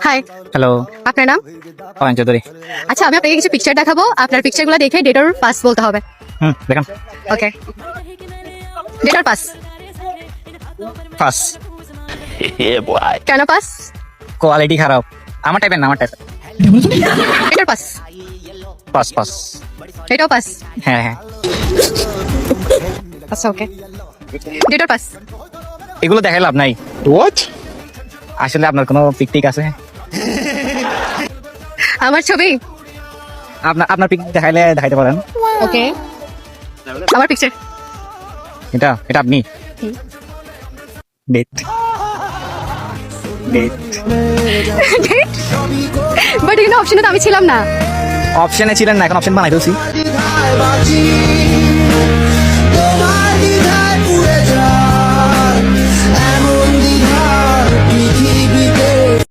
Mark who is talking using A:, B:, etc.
A: High,
B: hello,
A: আপনার নাম?
B: অয়ন চৌধুরী।
A: আচ্ছা, আমি আপনাকে কিছু পিকচার দেখাবো, আপনার পিকচারগুলো দেখে ডেট অর পাস বলতে হবে।
B: দেখান।
A: Okay, date or pass?
B: Pass.
A: কেন পাস?
B: কোয়ালিটি খারাপ। আমার টাইপের না, আমার টাইপের।
A: Date or pass?
B: Pass pass.
A: এটাও পাস?
B: হ্যাঁ হ্যাঁ,
A: আচ্ছা, ওকে। Date or pass?
B: এগুলো দেখাই লাভ নাই।
C: What?
B: আসলে আপনার কোনো পিকটিক আছে?
A: আমার ছবি?
B: আপনার পিক দেখাইতে পারেন।
A: ওকে, আমার পিকচার।
B: এটা আপনি? ডেট ডেট
A: বাট এখানে অপশনে তো আমি ছিলাম না।
B: অপশনে ছিলেন না, এখন অপশন বানাই দিয়েছি।
D: তোমার দ্বিধায়